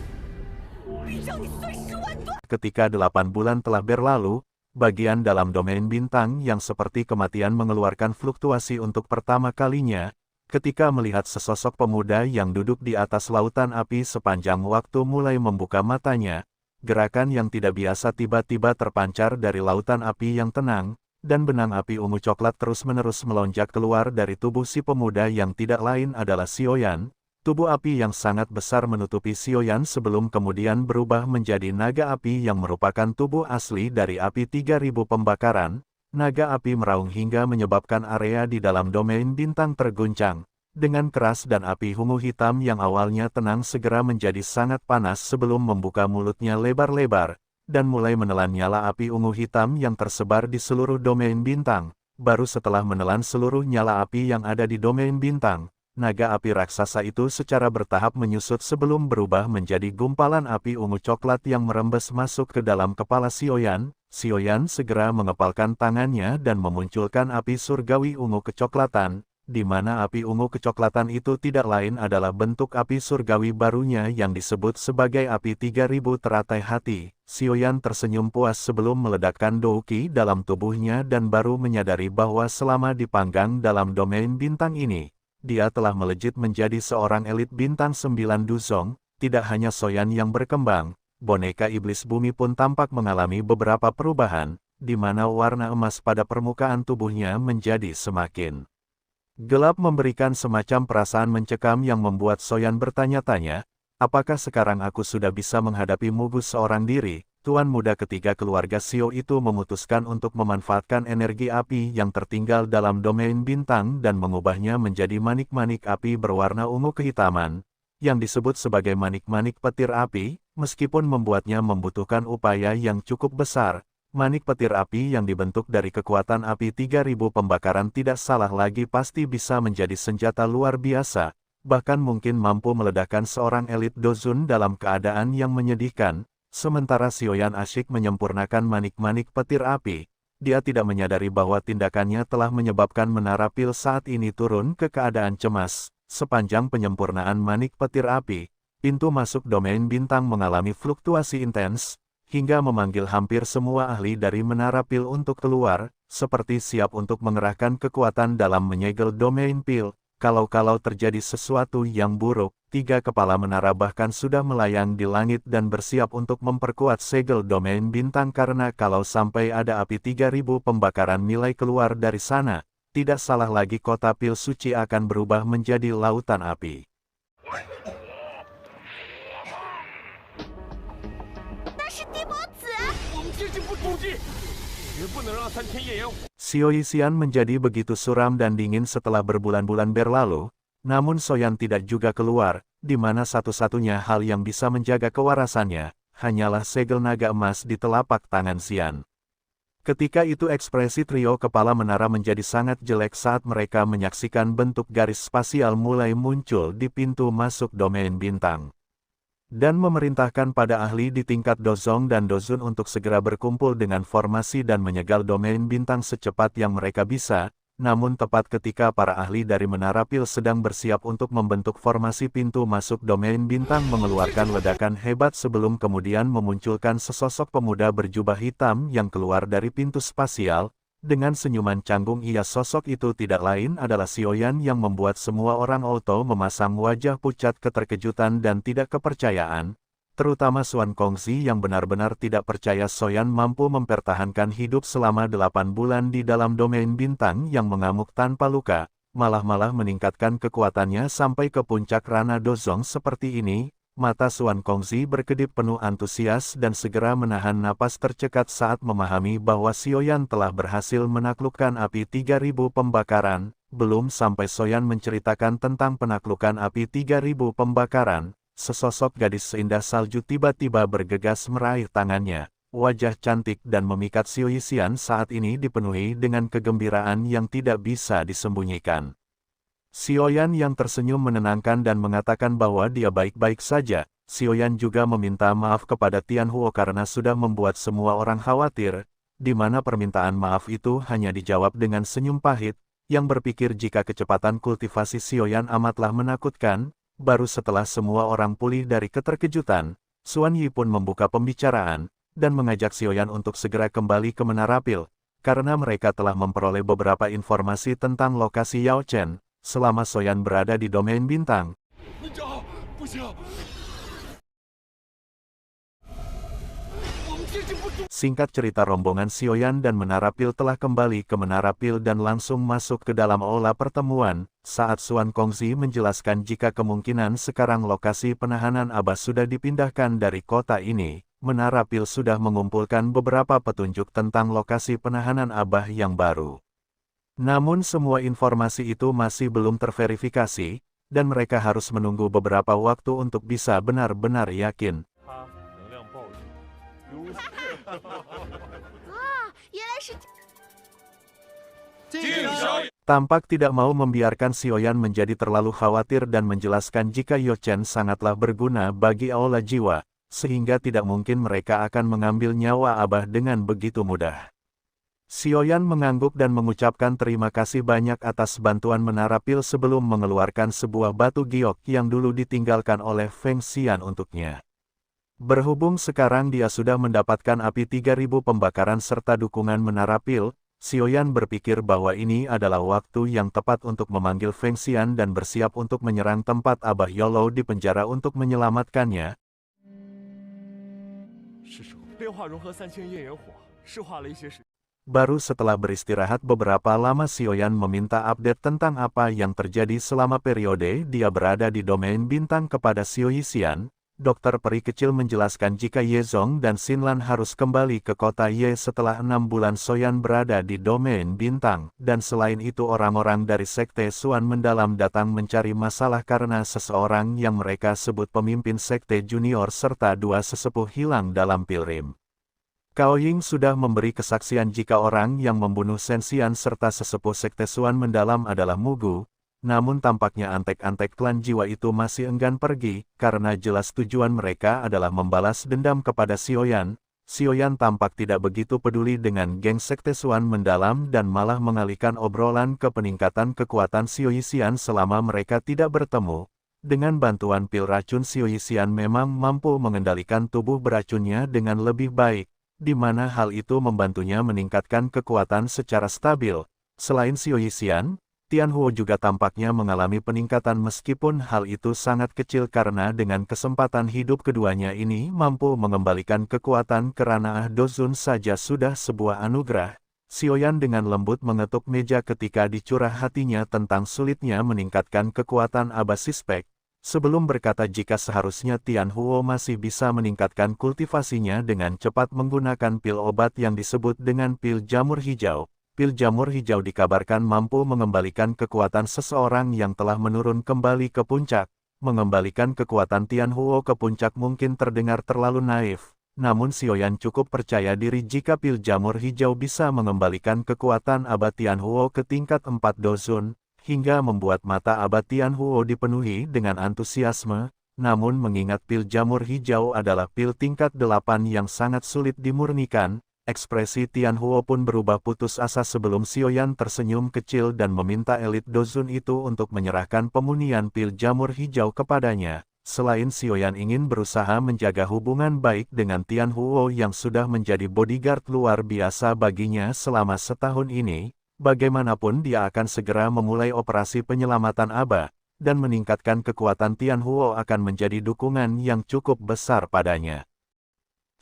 Ketika 8 bulan telah berlalu, bagian dalam domain bintang yang seperti kematian mengeluarkan fluktuasi untuk pertama kalinya, ketika melihat sesosok pemuda yang duduk di atas lautan api sepanjang waktu mulai membuka matanya, gerakan yang tidak biasa tiba-tiba terpancar dari lautan api yang tenang, dan benang api ungu coklat terus-menerus melonjak keluar dari tubuh si pemuda yang tidak lain adalah Xiaoyan. Tubuh api yang sangat besar menutupi Xiaoyan sebelum kemudian berubah menjadi naga api yang merupakan tubuh asli dari api 3000 pembakaran. Naga api meraung hingga menyebabkan area di dalam domain bintang terguncang. Dengan keras dan api ungu hitam yang awalnya tenang segera menjadi sangat panas sebelum membuka mulutnya lebar-lebar, dan mulai menelan nyala api ungu hitam yang tersebar di seluruh domain bintang. Baru setelah menelan seluruh nyala api yang ada di domain bintang, naga api raksasa itu secara bertahap menyusut sebelum berubah menjadi gumpalan api ungu coklat yang merembes masuk ke dalam kepala Xiaoyan. Xiaoyan segera mengepalkan tangannya dan memunculkan api surgawi ungu kecoklatan, di mana api ungu kecoklatan itu tidak lain adalah bentuk api surgawi barunya yang disebut sebagai api 3000 teratai hati. Xiaoyan tersenyum puas sebelum meledakkan douqi dalam tubuhnya dan baru menyadari bahwa selama dipanggang dalam domain bintang ini, dia telah melejit menjadi seorang elit bintang 9 duzong. Tidak hanya Xiaoyan yang berkembang, boneka iblis bumi pun tampak mengalami beberapa perubahan, di mana warna emas pada permukaan tubuhnya menjadi semakin gelap memberikan semacam perasaan mencekam yang membuat Xiaoyan bertanya-tanya, apakah sekarang aku sudah bisa menghadapi musuh seorang diri? Tuan muda ketiga keluarga Xiao itu memutuskan untuk memanfaatkan energi api yang tertinggal dalam domain bintang dan mengubahnya menjadi manik-manik api berwarna ungu kehitaman, yang disebut sebagai manik-manik petir api, meskipun membuatnya membutuhkan upaya yang cukup besar. Manik petir api yang dibentuk dari kekuatan api 3000 pembakaran tidak salah lagi pasti bisa menjadi senjata luar biasa, bahkan mungkin mampu meledakkan seorang elit dozun dalam keadaan yang menyedihkan. Sementara Xiaoyan asyik menyempurnakan manik-manik petir api, dia tidak menyadari bahwa tindakannya telah menyebabkan menara pil saat ini turun ke keadaan cemas. Sepanjang penyempurnaan manik petir api, pintu masuk domain bintang mengalami fluktuasi intens, hingga memanggil hampir semua ahli dari menara pil untuk keluar, seperti siap untuk mengerahkan kekuatan dalam menyegel domain pil. Kalau terjadi sesuatu yang buruk, 3 kepala menara bahkan sudah melayang di langit dan bersiap untuk memperkuat segel domain bintang karena kalau sampai ada api 3000 pembakaran nilai keluar dari sana, tidak salah lagi kota pil suci akan berubah menjadi lautan api. Xiaoyan menjadi begitu suram dan dingin setelah berbulan-bulan berlalu, namun Xiaoyan tidak juga keluar, di mana satu-satunya hal yang bisa menjaga kewarasannya, hanyalah segel naga emas di telapak tangan Xian. Ketika itu ekspresi trio kepala menara menjadi sangat jelek saat mereka menyaksikan bentuk garis spasial mulai muncul di pintu masuk domain bintang. Dan memerintahkan pada ahli di tingkat dozong dan dozun untuk segera berkumpul dengan formasi dan menyegal domain bintang secepat yang mereka bisa, namun tepat ketika para ahli dari menara pil sedang bersiap untuk membentuk formasi pintu masuk domain bintang mengeluarkan ledakan hebat sebelum kemudian memunculkan sesosok pemuda berjubah hitam yang keluar dari pintu spasial. Dengan senyuman canggung sosok itu tidak lain adalah Xiaoyan yang membuat semua orang auto memasang wajah pucat keterkejutan dan tidak kepercayaan, terutama Xuan Kongzi yang benar-benar tidak percaya Xiaoyan mampu mempertahankan hidup selama 8 bulan di dalam domain bintang yang mengamuk tanpa luka, malah meningkatkan kekuatannya sampai ke puncak Rana Dozong seperti ini. Mata Xuan Kongzi berkedip penuh antusias dan segera menahan napas tercekat saat memahami bahwa Xiaoyan telah berhasil menaklukkan api 3000 pembakaran. Belum sampai Xiaoyan menceritakan tentang penaklukan api 3000 pembakaran, sesosok gadis seindah salju tiba-tiba bergegas meraih tangannya. Wajah cantik dan memikat Xiao Yixian saat ini dipenuhi dengan kegembiraan yang tidak bisa disembunyikan. Xiaoyan yang tersenyum menenangkan dan mengatakan bahwa dia baik-baik saja. Xiaoyan juga meminta maaf kepada Tianhuo karena sudah membuat semua orang khawatir, di mana permintaan maaf itu hanya dijawab dengan senyum pahit, yang berpikir jika kecepatan kultivasi Xiaoyan amatlah menakutkan. Baru setelah semua orang pulih dari keterkejutan, Xuan Yi pun membuka pembicaraan, dan mengajak Xiaoyan untuk segera kembali ke Menara Pil, karena mereka telah memperoleh beberapa informasi tentang lokasi Yao Chen, selama Xiaoyan berada di domain bintang. Singkat cerita, rombongan Xiaoyan dan Menara Pil telah kembali ke Menara Pil dan langsung masuk ke dalam aula pertemuan, saat Xuan Kongzi menjelaskan jika kemungkinan sekarang lokasi penahanan Abah sudah dipindahkan dari kota ini. Menara Pil sudah mengumpulkan beberapa petunjuk tentang lokasi penahanan Abah yang baru. Namun semua informasi itu masih belum terverifikasi, dan mereka harus menunggu beberapa waktu untuk bisa benar-benar yakin. Tampak tidak mau membiarkan Xiaoyan menjadi terlalu khawatir dan menjelaskan jika Yao Chen sangatlah berguna bagi aula jiwa, sehingga tidak mungkin mereka akan mengambil nyawa Abah dengan begitu mudah. Xiaoyan mengangguk dan mengucapkan terima kasih banyak atas bantuan Menara Pil sebelum mengeluarkan sebuah batu giok yang dulu ditinggalkan oleh Feng Xian untuknya. Berhubung sekarang dia sudah mendapatkan api 3000 pembakaran serta dukungan Menara Pil, Xiaoyan berpikir bahwa ini adalah waktu yang tepat untuk memanggil Feng Xian dan bersiap untuk menyerang tempat Abah Yolo di penjara untuk menyelamatkannya. Baru setelah beristirahat beberapa lama, Xiaoyan meminta update tentang apa yang terjadi selama periode dia berada di domain bintang kepada Xiao Yixian. Dokter peri kecil menjelaskan jika Ye Zong dan Xinlan harus kembali ke kota Ye setelah 6 bulan Xiaoyan berada di domain bintang, dan selain itu orang-orang dari Sekte Xuan Mendalam datang mencari masalah karena seseorang yang mereka sebut pemimpin Sekte Junior serta 2 sesepuh hilang dalam Pilrim. Cao Ying sudah memberi kesaksian jika orang yang membunuh Shen Xian serta sesepuh Sekte Xuan Mendalam adalah Mugu. Namun tampaknya antek-antek klan jiwa itu masih enggan pergi, karena jelas tujuan mereka adalah membalas dendam kepada Xiaoyan. Xiaoyan tampak tidak begitu peduli dengan geng Sekte Xuan Mendalam dan malah mengalihkan obrolan ke peningkatan kekuatan Xiao Yixian selama mereka tidak bertemu. Dengan bantuan pil racun, Xiao Yixian memang mampu mengendalikan tubuh beracunnya dengan lebih baik, di mana hal itu membantunya meningkatkan kekuatan secara stabil. Selain Xiao Yixian, Tianhuo juga tampaknya mengalami peningkatan meskipun hal itu sangat kecil karena dengan kesempatan hidup keduanya ini mampu mengembalikan kekuatan ke ranah Dozun saja sudah sebuah anugerah. Xiaoyan dengan lembut mengetuk meja ketika dicurah hatinya tentang sulitnya meningkatkan kekuatan Abah Sispek, sebelum berkata jika seharusnya Tianhuo masih bisa meningkatkan kultivasinya dengan cepat menggunakan pil obat yang disebut dengan pil jamur hijau. Pil jamur hijau dikabarkan mampu mengembalikan kekuatan seseorang yang telah menurun kembali ke puncak. Mengembalikan kekuatan Tianhuo ke puncak mungkin terdengar terlalu naif, namun Xiaoyan cukup percaya diri jika pil jamur hijau bisa mengembalikan kekuatan Abah Tianhuo ke tingkat 4 Dozun, hingga membuat mata Abah Tianhuo dipenuhi dengan antusiasme. Namun mengingat pil jamur hijau adalah pil tingkat 8 yang sangat sulit dimurnikan, ekspresi Tianhuo pun berubah putus asa sebelum Xiaoyan tersenyum kecil dan meminta elit Dozun itu untuk menyerahkan pemunian pil jamur hijau kepadanya. Selain Xiaoyan ingin berusaha menjaga hubungan baik dengan Tianhuo yang sudah menjadi bodyguard luar biasa baginya selama setahun ini, bagaimanapun dia akan segera memulai operasi penyelamatan Abah, dan meningkatkan kekuatan Tianhuo akan menjadi dukungan yang cukup besar padanya.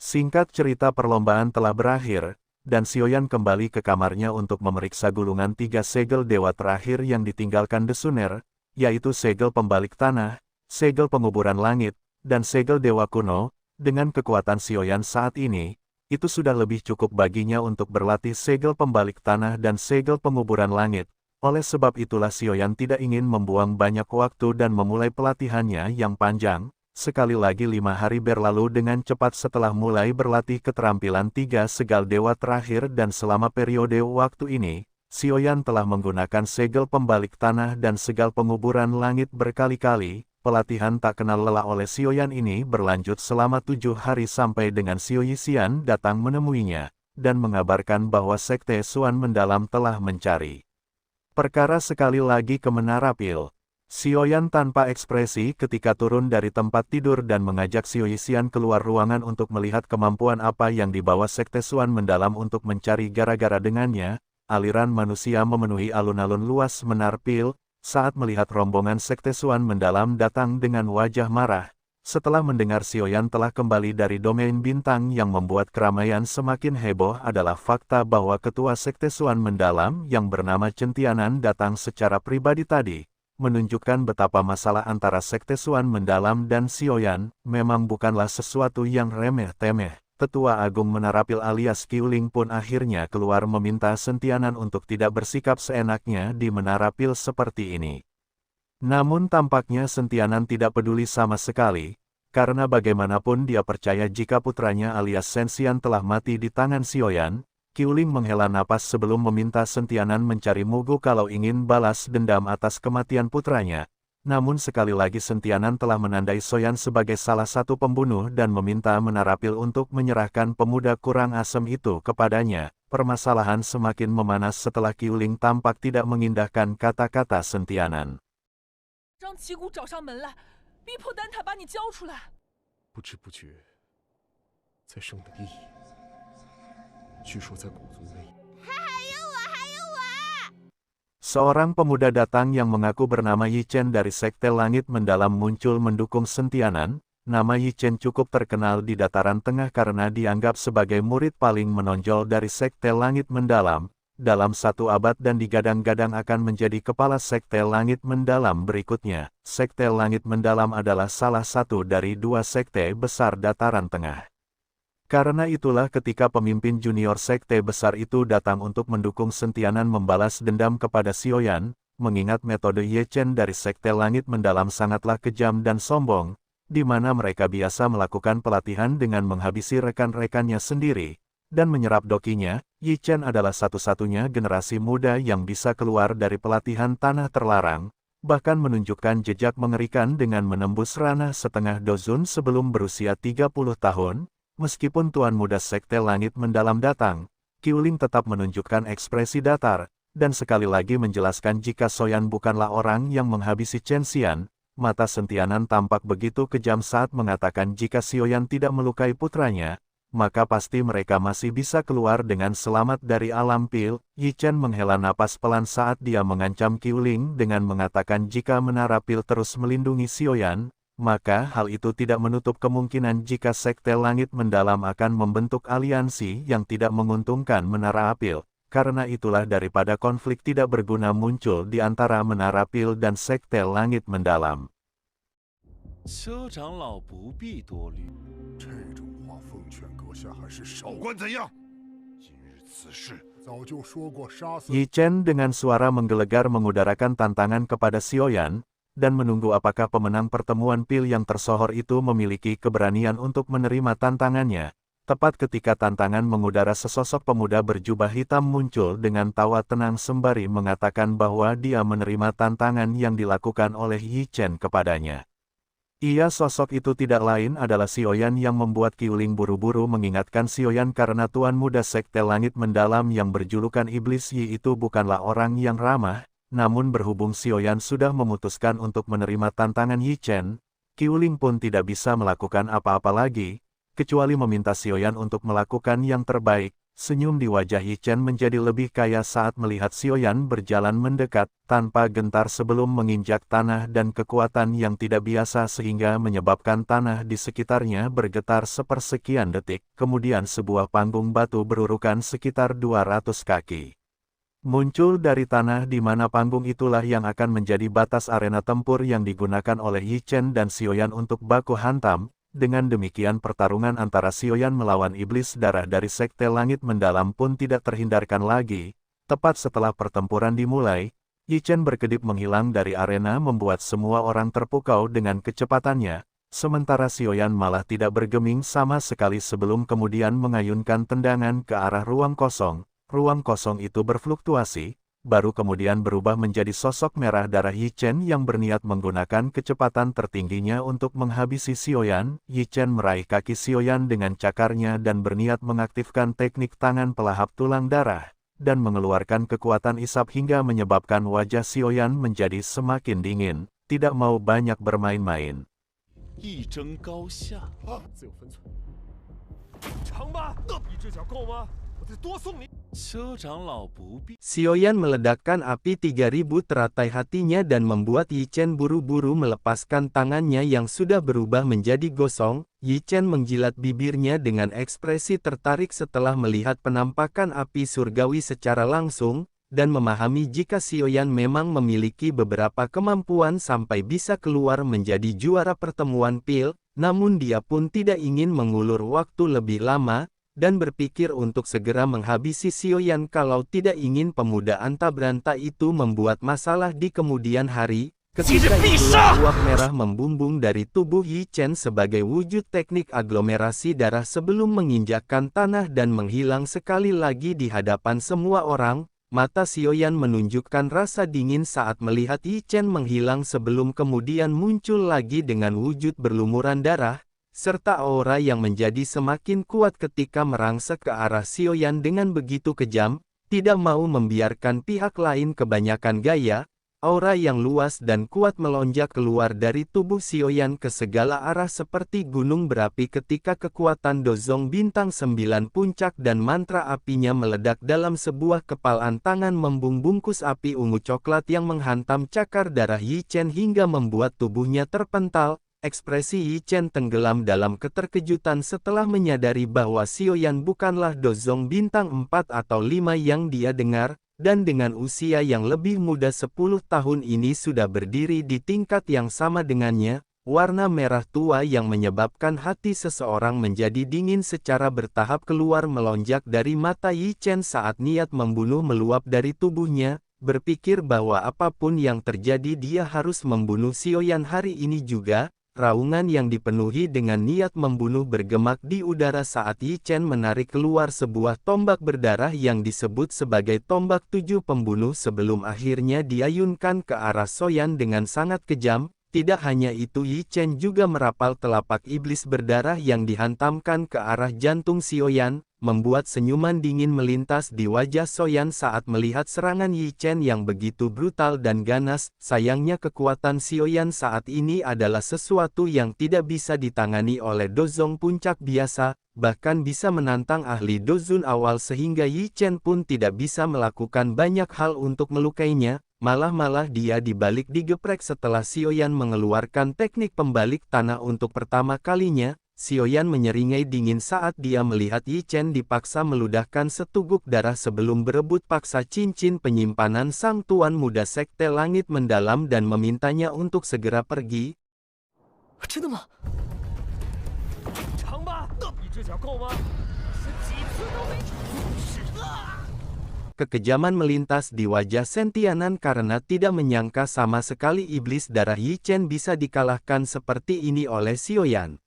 Singkat cerita, perlombaan telah berakhir, dan Xiaoyan kembali ke kamarnya untuk memeriksa gulungan 3 segel dewa terakhir yang ditinggalkan Desuner, yaitu segel pembalik tanah, segel penguburan langit, dan segel dewa kuno. Dengan kekuatan Xiaoyan saat ini, itu sudah lebih cukup baginya untuk berlatih segel pembalik tanah dan segel penguburan langit. Oleh sebab itulah Xiaoyan tidak ingin membuang banyak waktu dan memulai pelatihannya yang panjang. sekali lagi 5 hari berlalu dengan cepat setelah mulai berlatih keterampilan 3 segal dewa terakhir dan selama periode waktu ini, Xiaoyan telah menggunakan segel pembalik tanah dan segal penguburan langit berkali-kali. Pelatihan tak kenal lelah oleh Xiaoyan ini berlanjut selama 7 hari sampai dengan Xiao Yixian datang menemuinya, dan mengabarkan bahwa Sekte Xuan Mendalam telah mencari perkara sekali lagi ke Menara Pil. Xiaoyan tanpa ekspresi ketika turun dari tempat tidur dan mengajak Xiao Yixian keluar ruangan untuk melihat kemampuan apa yang dibawa Sekte Xuan Mendalam untuk mencari gara-gara dengannya. Aliran manusia memenuhi alun-alun luas Menara Pil. Saat melihat rombongan Sekte Xuan Mendalam datang dengan wajah marah, setelah mendengar Xiaoyan telah kembali dari domain bintang yang membuat keramaian semakin heboh adalah fakta bahwa ketua Sekte Xuan Mendalam yang bernama Chen Tianan datang secara pribadi tadi, menunjukkan betapa masalah antara Sekte Xuan Mendalam dan Xiaoyan memang bukanlah sesuatu yang remeh-temeh. Tetua Agung Menara Pil alias Qiuling pun akhirnya keluar meminta Sentianan untuk tidak bersikap seenaknya di Menara Pil seperti ini. Namun tampaknya Sentianan tidak peduli sama sekali, karena bagaimanapun dia percaya jika putranya alias Sensian telah mati di tangan Xiaoyan. Qiuling menghela napas sebelum meminta Sentianan mencari Mugu kalau ingin balas dendam atas kematian putranya. Namun sekali lagi Sentianan telah menandai Xiaoyan sebagai salah satu pembunuh dan meminta Menara Pil untuk menyerahkan pemuda kurang asem itu kepadanya. Permasalahan semakin memanas setelah Qiuling tampak tidak mengindahkan kata-kata Sentianan. 让旗鼓找上门来，逼迫丹塔把你交出来。不知不觉，在生的地，据说在古族内。 Seorang pemuda datang yang mengaku bernama Yi Chen dari Sekte Langit Mendalam muncul mendukung Sentianan. Nama Yi Chen cukup terkenal di dataran tengah karena dianggap sebagai murid paling menonjol dari Sekte Langit Mendalam dalam 1 abad dan digadang-gadang akan menjadi kepala Sekte Langit Mendalam berikutnya. Sekte Langit Mendalam adalah salah satu dari 2 sekte besar dataran tengah. Karena itulah ketika pemimpin junior sekte besar itu datang untuk mendukung Sentianan membalas dendam kepada Xiaoyan, mengingat metode Yi Chen dari Sekte Langit Mendalam sangatlah kejam dan sombong, di mana mereka biasa melakukan pelatihan dengan menghabisi rekan-rekannya sendiri, dan menyerap dokinya. Yi Chen adalah satu-satunya generasi muda yang bisa keluar dari pelatihan tanah terlarang, bahkan menunjukkan jejak mengerikan dengan menembus ranah setengah dozun sebelum berusia 30 tahun. Meskipun Tuan Muda Sekte Langit Mendalam datang, Qiuling tetap menunjukkan ekspresi datar, dan sekali lagi menjelaskan jika Xiaoyan bukanlah orang yang menghabisi Chen Xian. Mata Sentianan tampak begitu kejam saat mengatakan jika Xiaoyan tidak melukai putranya, maka pasti mereka masih bisa keluar dengan selamat dari alam pil. Yi Chen menghela napas pelan saat dia mengancam Qiuling dengan mengatakan jika Menara Pil terus melindungi Xiaoyan, maka hal itu tidak menutup kemungkinan jika Sekte Langit Mendalam akan membentuk aliansi yang tidak menguntungkan Menara Pil. Karena itulah daripada konflik tidak berguna muncul di antara Menara Pil dan Sekte Langit Mendalam. 佘长老不必多虑。这种话奉劝阁下还是少管怎样？今日此事早就说过杀死。 Yi Chen dengan suara menggelegar mengudarakan tantangan kepada Xiaoyan, dan menunggu apakah pemenang pertemuan pil yang tersohor itu memiliki keberanian untuk menerima tantangannya. Tepat ketika tantangan mengudara sesosok pemuda berjubah hitam muncul dengan tawa tenang sembari mengatakan bahwa dia menerima tantangan yang dilakukan oleh Yi Chen kepadanya. Sosok itu tidak lain adalah Xiaoyan yang membuat Qiuling buru-buru mengingatkan Xiaoyan karena Tuan Muda Sekte Langit Mendalam yang berjulukan Iblis Yi itu bukanlah orang yang ramah. Namun berhubung Xiaoyan sudah memutuskan untuk menerima tantangan Yi Chen, Qiuling pun tidak bisa melakukan apa-apa lagi, kecuali meminta Xiaoyan untuk melakukan yang terbaik. Senyum di wajah Yi Chen menjadi lebih kaya saat melihat Xiaoyan berjalan mendekat, tanpa gentar sebelum menginjak tanah dan kekuatan yang tidak biasa sehingga menyebabkan tanah di sekitarnya bergetar sepersekian detik. Kemudian sebuah panggung batu berurukan sekitar 200 kaki muncul dari tanah di mana panggung itulah yang akan menjadi batas arena tempur yang digunakan oleh Yi Chen dan Xiaoyan untuk baku hantam. Dengan demikian pertarungan antara Xiaoyan melawan iblis darah dari Sekte Langit Mendalam pun tidak terhindarkan lagi. Tepat setelah pertempuran dimulai, Yi Chen berkedip menghilang dari arena membuat semua orang terpukau dengan kecepatannya. Sementara Xiaoyan malah tidak bergeming sama sekali sebelum kemudian mengayunkan tendangan ke arah ruang kosong. Ruang kosong itu berfluktuasi, baru kemudian berubah menjadi sosok merah darah Yi Chen yang berniat menggunakan kecepatan tertingginya untuk menghabisi Xiaoyan. Yi Chen meraih kaki Xiaoyan dengan cakarnya dan berniat mengaktifkan teknik tangan pelahap tulang darah, dan mengeluarkan kekuatan isap hingga menyebabkan wajah Xiaoyan menjadi semakin dingin, tidak mau banyak bermain-main. 一争高下。自有分寸。长吧，一只脚够吗？我再多送你。修长老不必。 Xiaoyan meledakkan api 3000 teratai hatinya dan membuat Yi Chen buru-buru melepaskan tangannya yang sudah berubah menjadi gosong. Yi Chen menjilat bibirnya dengan ekspresi tertarik setelah melihat penampakan api surgawi secara langsung, dan memahami jika Xiaoyan memang memiliki beberapa kemampuan sampai bisa keluar menjadi juara pertemuan pil, namun dia pun tidak ingin mengulur waktu lebih lama, dan berpikir untuk segera menghabisi Xiaoyan kalau tidak ingin pemuda anta-beranta itu membuat masalah di kemudian hari. Ketika itulah uap merah membumbung dari tubuh Yi Chen sebagai wujud teknik aglomerasi darah sebelum menginjakkan tanah dan menghilang sekali lagi di hadapan semua orang. Mata Xiaoyan menunjukkan rasa dingin saat melihat Yi Chen menghilang sebelum kemudian muncul lagi dengan wujud berlumuran darah, serta aura yang menjadi semakin kuat ketika merangsek ke arah Xiaoyan dengan begitu kejam, tidak mau membiarkan pihak lain kebanyakan gaya. Aura yang luas dan kuat melonjak keluar dari tubuh Xiaoyan ke segala arah seperti gunung berapi ketika kekuatan Dozong Bintang 9 puncak dan mantra apinya meledak dalam sebuah kepalan tangan membungkus api ungu coklat yang menghantam cakar darah Yi Chen hingga membuat tubuhnya terpental. Ekspresi Yi Chen tenggelam dalam keterkejutan setelah menyadari bahwa Xiaoyan bukanlah Dozong Bintang 4 atau 5 yang dia dengar, dan dengan usia yang lebih muda 10 tahun ini sudah berdiri di tingkat yang sama dengannya. Warna merah tua yang menyebabkan hati seseorang menjadi dingin secara bertahap keluar melonjak dari mata Yi Chen saat niat membunuh meluap dari tubuhnya, berpikir bahwa apapun yang terjadi dia harus membunuh Xiaoyan hari ini juga. Raungan yang dipenuhi dengan niat membunuh bergemak di udara saat Yi Chen menarik keluar sebuah tombak berdarah yang disebut sebagai tombak 7 pembunuh sebelum akhirnya diayunkan ke arah Xiaoyan dengan sangat kejam. Tidak hanya itu, Yi Chen juga merapal telapak iblis berdarah yang dihantamkan ke arah jantung Xiaoyan, membuat senyuman dingin melintas di wajah Xiaoyan saat melihat serangan Yi Chen yang begitu brutal dan ganas. Sayangnya kekuatan Xiaoyan saat ini adalah sesuatu yang tidak bisa ditangani oleh Dozong puncak biasa, bahkan bisa menantang ahli Dozun awal sehingga Yi Chen pun tidak bisa melakukan banyak hal untuk melukainya. Malah dia dibalik digeprek setelah Xiaoyan mengeluarkan teknik pembalik tanah untuk pertama kalinya. Xiaoyan menyeringai dingin saat dia melihat Yi Chen dipaksa meludahkan setuguk darah sebelum berebut paksa cincin penyimpanan sang tuan muda sekte langit mendalam dan memintanya untuk segera pergi. 真的吗？长吧，一只脚够吗？Kekejaman melintas di wajah Sentianan karena tidak menyangka sama sekali iblis darah Yi Chen bisa dikalahkan seperti ini oleh Xiaoyan.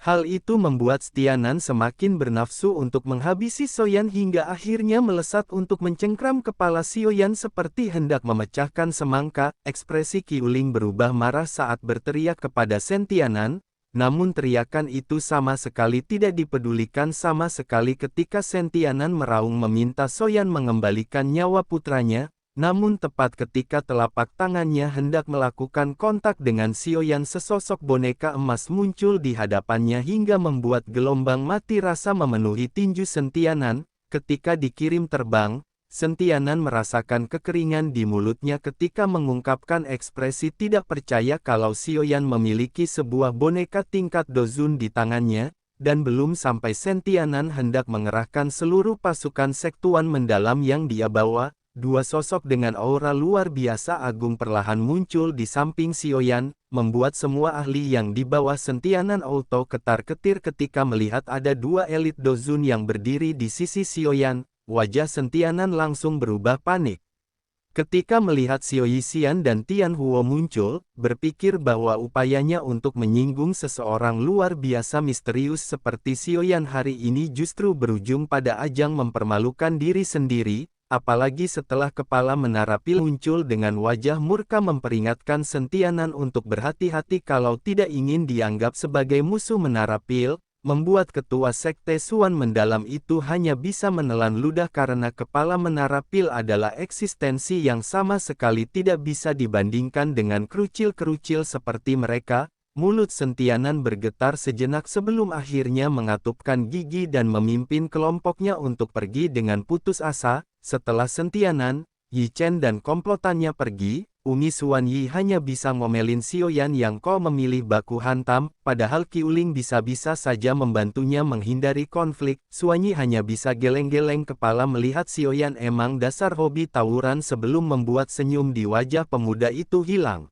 Hal itu membuat Sentianan semakin bernafsu untuk menghabisi Xiaoyan hingga akhirnya melesat untuk mencengkram kepala Xiaoyan seperti hendak memecahkan semangka. Ekspresi Qiuling berubah marah saat berteriak kepada Sentianan. Namun teriakan itu sama sekali tidak dipedulikan sama sekali ketika Sentianan meraung meminta Xiaoyan mengembalikan nyawa putranya. Namun tepat ketika telapak tangannya hendak melakukan kontak dengan Xiaoyan, sesosok boneka emas muncul di hadapannya hingga membuat gelombang mati rasa memenuhi tinju Sentianan. Ketika dikirim terbang, Sentianan merasakan kekeringan di mulutnya ketika mengungkapkan ekspresi tidak percaya kalau Xiaoyan memiliki sebuah boneka tingkat Dozun di tangannya, dan belum sampai Sentianan hendak mengerahkan seluruh pasukan sektuan mendalam yang dia bawa, dua sosok dengan aura luar biasa agung perlahan muncul di samping Xiaoyan, membuat semua ahli yang di bawah Sentianan auto ketar-ketir ketika melihat ada dua elit Dozun yang berdiri di sisi Xiaoyan. Wajah Sentianan langsung berubah panik. Ketika melihat Xiao Yixian dan Tian Huo muncul, berpikir bahwa upayanya untuk menyinggung seseorang luar biasa misterius seperti Xiao Yan hari ini justru berujung pada ajang mempermalukan diri sendiri, apalagi setelah kepala Menara Pil muncul dengan wajah murka memperingatkan Sentianan untuk berhati-hati kalau tidak ingin dianggap sebagai musuh Menara Pil. Membuat ketua sekte Suan mendalam itu hanya bisa menelan ludah karena kepala Menara Pil adalah eksistensi yang sama sekali tidak bisa dibandingkan dengan kerucil-kerucil seperti mereka. Mulut Sentianan bergetar sejenak sebelum akhirnya mengatupkan gigi dan memimpin kelompoknya untuk pergi dengan putus asa. Setelah Sentianan, Yi Chen dan komplotannya pergi, Ungi Suan Yi hanya bisa ngomelin Xiao Yan yang kau memilih baku hantam, padahal Qiuling bisa-bisa saja membantunya menghindari konflik. Suan Yi hanya bisa geleng-geleng kepala melihat Xiao Yan emang dasar hobi tawuran sebelum membuat senyum di wajah pemuda itu hilang.